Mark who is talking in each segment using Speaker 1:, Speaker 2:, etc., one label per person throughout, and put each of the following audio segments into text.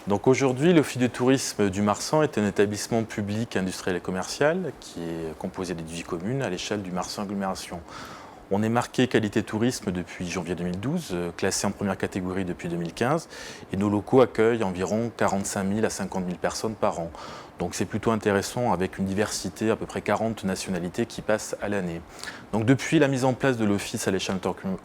Speaker 1: Donc aujourd'hui, l'Office de tourisme du Marsan est un établissement public, industriel et commercial qui est composé de 18 communes à l'échelle du Marsan Agglomération. On est marqué qualité tourisme depuis janvier 2012, classé en première catégorie depuis 2015, et nos locaux accueillent environ 45 000 à 50 000 personnes par an. Donc c'est plutôt intéressant avec une diversité, à peu près 40 nationalités qui passent à l'année. Donc depuis la mise en place de l'office à l'échelle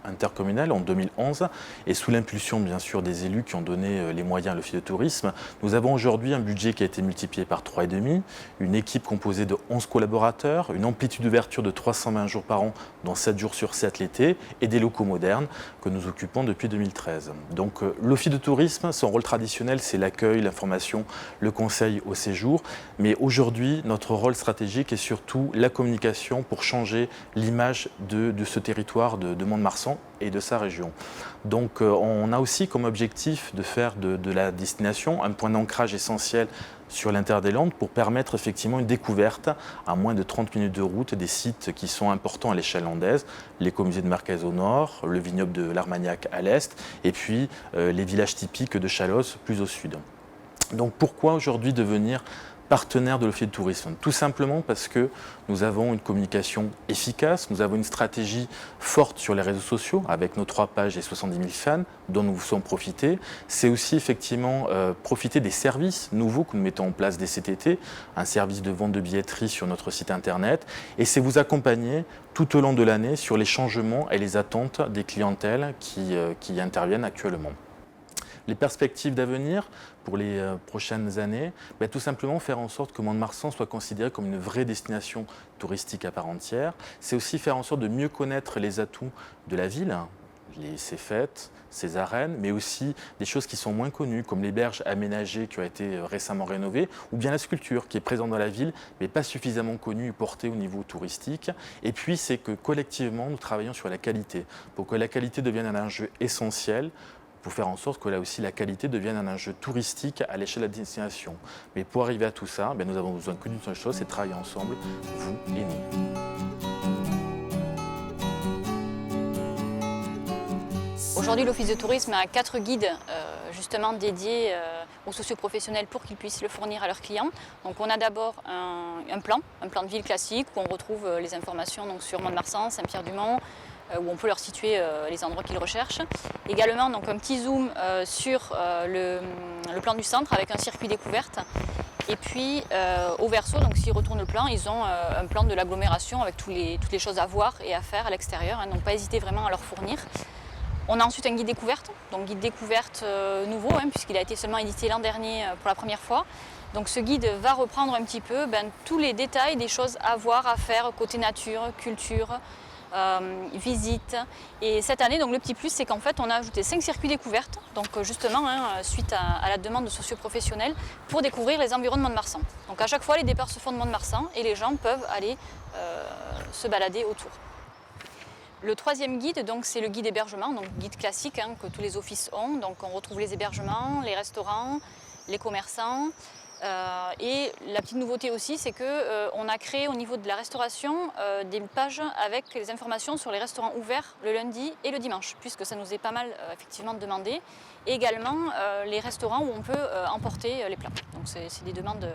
Speaker 1: intercommunale en 2011, et sous l'impulsion bien sûr des élus qui ont donné les moyens à l'office de tourisme, nous avons aujourd'hui un budget qui a été multiplié par 3,5, une équipe composée de 11 collaborateurs, une amplitude d'ouverture de 320 jours par an, dont 7 jours sur 7 l'été, et des locaux modernes que nous occupons depuis 2013. Donc l'office de tourisme, son rôle traditionnel, c'est l'accueil, l'information, le conseil au séjour. Mais aujourd'hui, notre rôle stratégique est surtout la communication pour changer l'image de ce territoire de Mont-de-Marsan et de sa région. Donc on a aussi comme objectif de faire de la destination un point d'ancrage essentiel sur l'intérieur des Landes pour permettre effectivement une découverte à moins de 30 minutes de route des sites qui sont importants à l'échelle landaise, l'écomusée de Marcaise au nord, le vignoble de l'Armagnac à l'est et puis les villages typiques de Chalosse plus au sud. Donc pourquoi aujourd'hui devenir partenaire de l'Office de tourisme? Tout simplement parce que nous avons une communication efficace, nous avons une stratégie forte sur les réseaux sociaux avec nos 3 pages et 70 000 fans dont nous vous sommes profités. C'est aussi effectivement profiter des services nouveaux que nous mettons en place dès cet été, un service de vente de billetterie sur notre site internet, et c'est vous accompagner tout au long de l'année sur les changements et les attentes des clientèles qui interviennent actuellement. Les perspectives d'avenir pour les prochaines années, tout simplement faire en sorte que Mont-de-Marsan soit considéré comme une vraie destination touristique à part entière. C'est aussi faire en sorte de mieux connaître les atouts de la ville, ses fêtes, ses arènes, mais aussi des choses qui sont moins connues, comme les berges aménagées qui ont été récemment rénovées, ou bien la sculpture qui est présente dans la ville, mais pas suffisamment connue et portée au niveau touristique. Et puis, c'est que collectivement, nous travaillons sur la qualité, pour que la qualité devienne un enjeu essentiel, pour faire en sorte que là aussi la qualité devienne un enjeu touristique à l'échelle de la destination. Mais pour arriver à tout ça, nous avons besoin qu'une seule chose, c'est de travailler ensemble, vous et nous.
Speaker 2: Aujourd'hui, l'Office de tourisme a 4 guides justement dédiés aux socioprofessionnels pour qu'ils puissent le fournir à leurs clients. Donc on a d'abord un plan de ville classique où on retrouve les informations donc, sur Mont-de-Marsan, Saint-Pierre-du-Mont, où on peut leur situer les endroits qu'ils recherchent. Également donc, un petit zoom sur le plan du centre avec un circuit découverte. Et puis au verso, donc s'ils retournent le plan, ils ont un plan de l'agglomération avec toutes les choses à voir et à faire à l'extérieur, donc pas hésiter vraiment à leur fournir. On a ensuite un guide découverte, donc guide découverte nouveau, puisqu'il a été seulement édité l'an dernier pour la première fois. Donc ce guide va reprendre un petit peu tous les détails des choses à voir, à faire côté nature, culture, visite. Et cette année, donc le petit plus, c'est qu'en fait, on a ajouté 5 circuits découvertes, donc justement, suite à la demande de socioprofessionnels, pour découvrir les environs de Mont-de-Marsan. Donc à chaque fois, les départs se font de Mont-de-Marsan et les gens peuvent aller se balader autour. Le 3e guide, donc, c'est le guide hébergement, donc guide classique que tous les offices ont. Donc on retrouve les hébergements, les restaurants, les commerçants. Et la petite nouveauté aussi, c'est qu'on a créé au niveau de la restauration des pages avec les informations sur les restaurants ouverts le lundi et le dimanche, puisque ça nous est pas mal effectivement demandé. Et également les restaurants où on peut emporter les plats. Donc c'est des demandes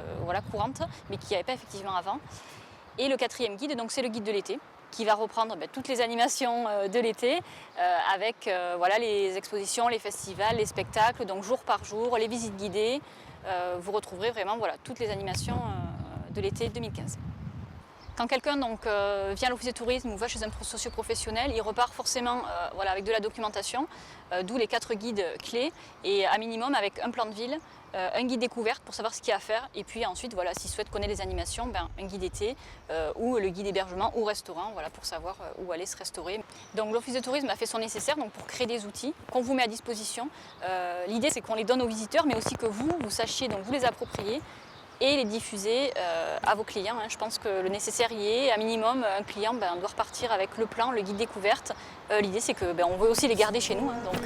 Speaker 2: courantes, mais qu'il n'y avait pas effectivement avant. Et le 4e guide, donc c'est le guide de l'été, qui va reprendre toutes les animations de l'été avec les expositions, les festivals, les spectacles, donc jour par jour, les visites guidées. Vous retrouverez vraiment toutes les animations de l'été 2015. Quand quelqu'un vient à l'office de tourisme ou va chez un socio-professionnel, il repart forcément avec de la documentation, d'où les 4 guides clés, et à minimum avec un plan de ville, un guide découverte pour savoir ce qu'il y a à faire, et puis ensuite, s'il souhaite connaître les animations, un guide été ou le guide hébergement ou restaurant, pour savoir où aller se restaurer. Donc l'office de tourisme a fait son nécessaire pour créer des outils qu'on vous met à disposition. L'idée, c'est qu'on les donne aux visiteurs, mais aussi que vous sachiez vous les approprier et les diffuser à vos clients. Je pense que le nécessaire y est. À minimum, un client doit repartir avec le plan, le guide découverte. L'idée, c'est que on veut aussi les garder chez nous, donc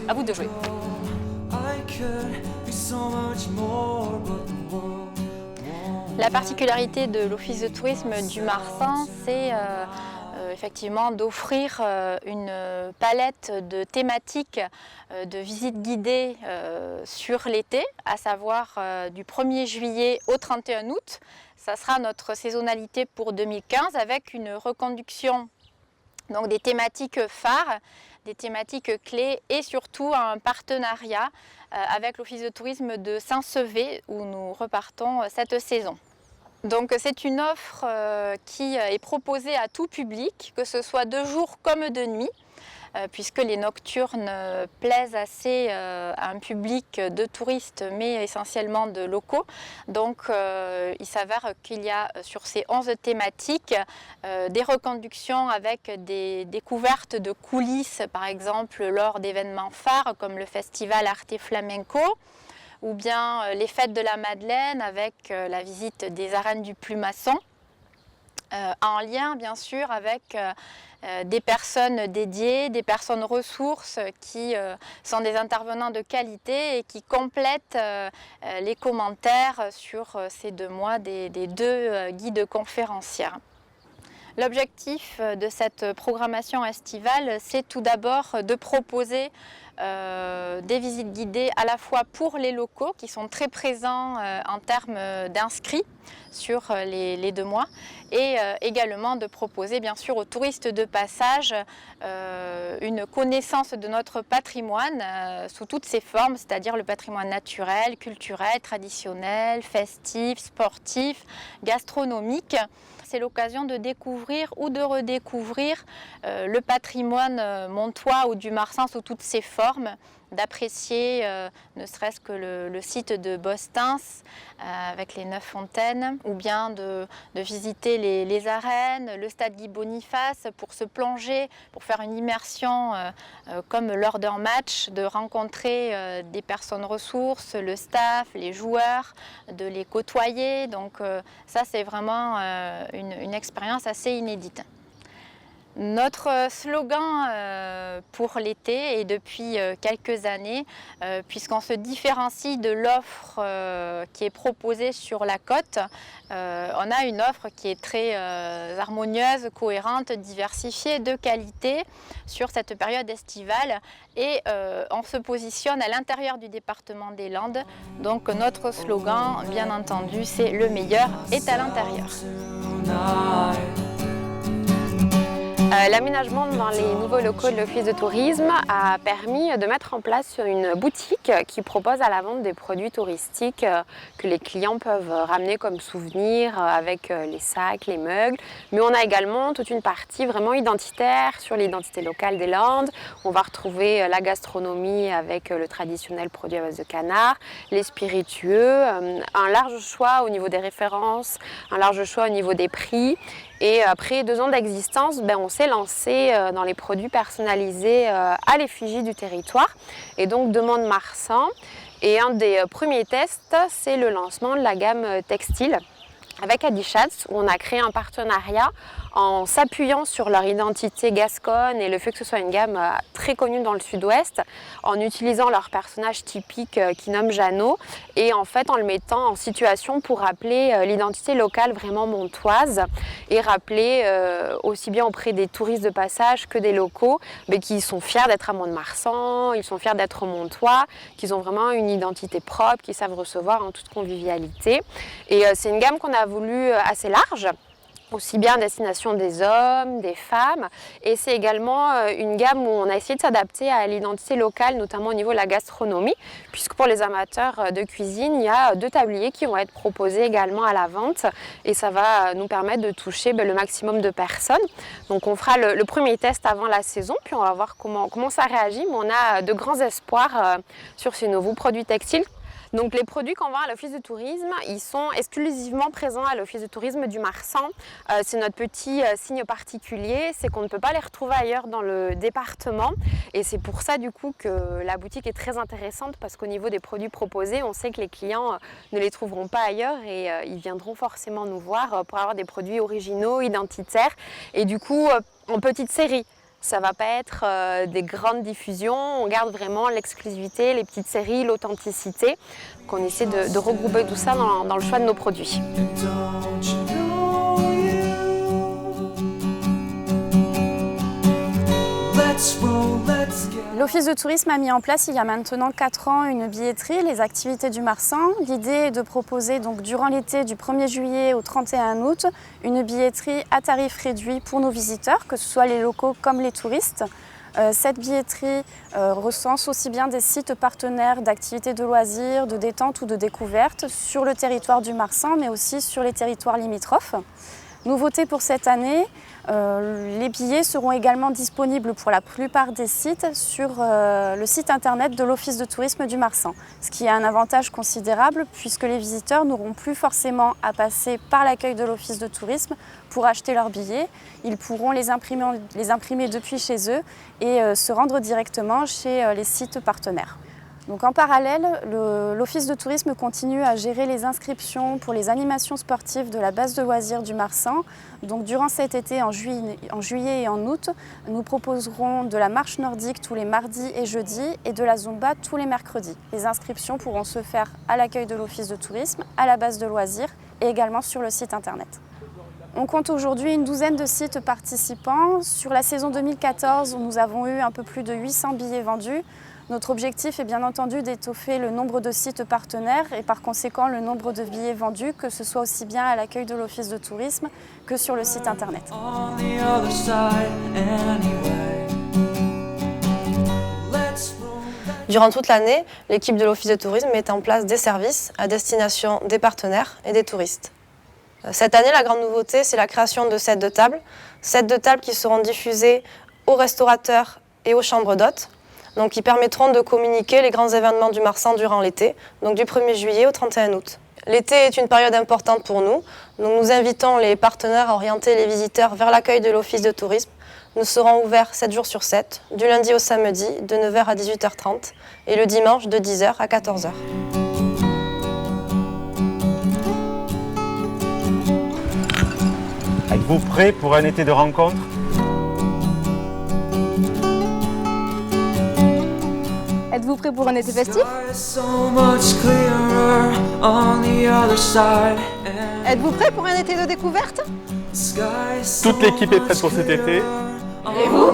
Speaker 2: à vous de jouer. La particularité de l'Office de tourisme du Marsan, c'est effectivement d'offrir une palette de thématiques de visites guidées sur l'été, à savoir du 1er juillet au 31 août. Ça sera notre saisonnalité pour 2015 avec une reconduction donc des thématiques phares, des thématiques clés et surtout un partenariat avec l'Office de tourisme de Saint-Sevé où nous repartons cette saison. Donc c'est une offre qui est proposée à tout public, que ce soit de jour comme de nuit, puisque les nocturnes plaisent assez à un public de touristes, mais essentiellement de locaux. Donc il s'avère qu'il y a sur ces 11 thématiques des reconductions avec des découvertes de coulisses, par exemple lors d'événements phares comme le festival Arte Flamenco, ou bien les fêtes de la Madeleine avec la visite des arènes du Plumasson, en lien bien sûr avec des personnes dédiées, des personnes ressources qui sont des intervenants de qualité et qui complètent les commentaires sur ces 2 mois des 2 guides conférencières. L'objectif de cette programmation estivale, c'est tout d'abord de proposer des visites guidées à la fois pour les locaux qui sont très présents en termes d'inscrits sur les 2 mois et également de proposer bien sûr aux touristes de passage une connaissance de notre patrimoine sous toutes ses formes, c'est-à-dire le patrimoine naturel, culturel, traditionnel, festif, sportif, gastronomique. C'est l'occasion de découvrir ou de redécouvrir le patrimoine montois ou du Marsan sous toutes ses formes, d'apprécier ne serait-ce que le site de Bostens avec les 9 fontaines, ou bien de visiter les arènes, le stade Guy Boniface pour se plonger, pour faire une immersion comme lors d'un match, de rencontrer des personnes ressources, le staff, les joueurs, de les côtoyer. Donc ça c'est vraiment une expérience assez inédite. Notre slogan pour l'été et depuis quelques années, puisqu'on se différencie de l'offre qui est proposée sur la côte, on a une offre qui est très harmonieuse, cohérente, diversifiée, de qualité sur cette période estivale et on se positionne à l'intérieur du département des Landes. Donc notre slogan, bien entendu, c'est « Le meilleur est à l'intérieur ».
Speaker 3: L'aménagement dans les nouveaux locaux de l'Office de tourisme a permis de mettre en place une boutique qui propose à la vente des produits touristiques que les clients peuvent ramener comme souvenirs avec les sacs, les mugs. Mais on a également toute une partie vraiment identitaire sur l'identité locale des Landes. On va retrouver la gastronomie avec le traditionnel produit à base de canard, les spiritueux, un large choix au niveau des références, un large choix au niveau des prix. Et après 2 ans d'existence, on s'est lancé dans les produits personnalisés à l'effigie du territoire et donc de Mont-de-Marsan. Et un des premiers tests, c'est le lancement de la gamme textile avec Adichatz, où on a créé un partenariat en s'appuyant sur leur identité gasconne et le fait que ce soit une gamme très connue dans le sud-ouest, en utilisant leur personnage typique qui nomme Jeannot et en fait en le mettant en situation pour rappeler l'identité locale vraiment montoise et rappeler aussi bien auprès des touristes de passage que des locaux qui sont fiers d'être à Mont-de-Marsan, ils sont fiers d'être montois, qu'ils ont vraiment une identité propre, qu'ils savent recevoir en toute convivialité. Et c'est une gamme qu'on a voulu assez large, aussi bien à destination des hommes, des femmes, et c'est également une gamme où on a essayé de s'adapter à l'identité locale, notamment au niveau de la gastronomie, puisque pour les amateurs de cuisine, il y a 2 tabliers qui vont être proposés également à la vente, et ça va nous permettre de toucher le maximum de personnes. Donc on fera le premier test avant la saison, puis on va voir comment ça réagit, mais on a de grands espoirs sur ces nouveaux produits textiles. Donc les produits qu'on vend à l'Office de tourisme, ils sont exclusivement présents à l'Office de tourisme du Marsan. C'est notre petit signe particulier, c'est qu'on ne peut pas les retrouver ailleurs dans le département. Et c'est pour ça du coup que la boutique est très intéressante parce qu'au niveau des produits proposés, on sait que les clients ne les trouveront pas ailleurs et ils viendront forcément nous voir pour avoir des produits originaux, identitaires et du coup en petite série. Ça ne va pas être des grandes diffusions, on garde vraiment l'exclusivité, les petites séries, l'authenticité. Donc on essaie de regrouper tout ça dans le choix de nos produits.
Speaker 4: L'Office de tourisme a mis en place il y a maintenant 4 ans une billetterie, les activités du Marsan. L'idée est de proposer donc durant l'été du 1er juillet au 31 août une billetterie à tarif réduit pour nos visiteurs, que ce soit les locaux comme les touristes. Cette billetterie recense aussi bien des sites partenaires d'activités de loisirs, de détente ou de découverte sur le territoire du Marsan, mais aussi sur les territoires limitrophes. Nouveauté pour cette année, les billets seront également disponibles pour la plupart des sites sur le site internet de l'Office de tourisme du Marsan, ce qui a un avantage considérable puisque les visiteurs n'auront plus forcément à passer par l'accueil de l'Office de tourisme pour acheter leurs billets. Ils pourront les imprimer depuis chez eux et se rendre directement chez les sites partenaires. Donc en parallèle, l'Office de tourisme continue à gérer les inscriptions pour les animations sportives de la base de loisirs du Marsan. Donc durant cet été, en juillet et en août, nous proposerons de la marche nordique tous les mardis et jeudis et de la zumba tous les mercredis. Les inscriptions pourront se faire à l'accueil de l'Office de tourisme, à la base de loisirs et également sur le site internet. On compte aujourd'hui une douzaine de sites participants. Sur la saison 2014, nous avons eu un peu plus de 800 billets vendus. Notre objectif est bien entendu d'étoffer le nombre de sites partenaires et par conséquent le nombre de billets vendus, que ce soit aussi bien à l'accueil de l'Office de tourisme que sur le site internet.
Speaker 5: Durant toute l'année, l'équipe de l'Office de tourisme met en place des services à destination des partenaires et des touristes. Cette année, la grande nouveauté, c'est la création de sets de table qui seront diffusés aux restaurateurs et aux chambres d'hôtes, donc qui permettront de communiquer les grands événements du Marsan durant l'été, donc du 1er juillet au 31 août. L'été est une période importante pour nous, donc nous invitons les partenaires à orienter les visiteurs vers l'accueil de l'Office de tourisme. Nous serons ouverts 7 jours sur 7, du lundi au samedi, de 9h à 18h30 et le dimanche de 10h à 14h.
Speaker 6: Êtes-vous prêts pour un été de rencontres ?
Speaker 4: Êtes-vous prêts pour un été festif?
Speaker 7: Êtes-vous prêts pour un été de découverte?
Speaker 1: Toute l'équipe est prête pour cet été.
Speaker 7: Et vous?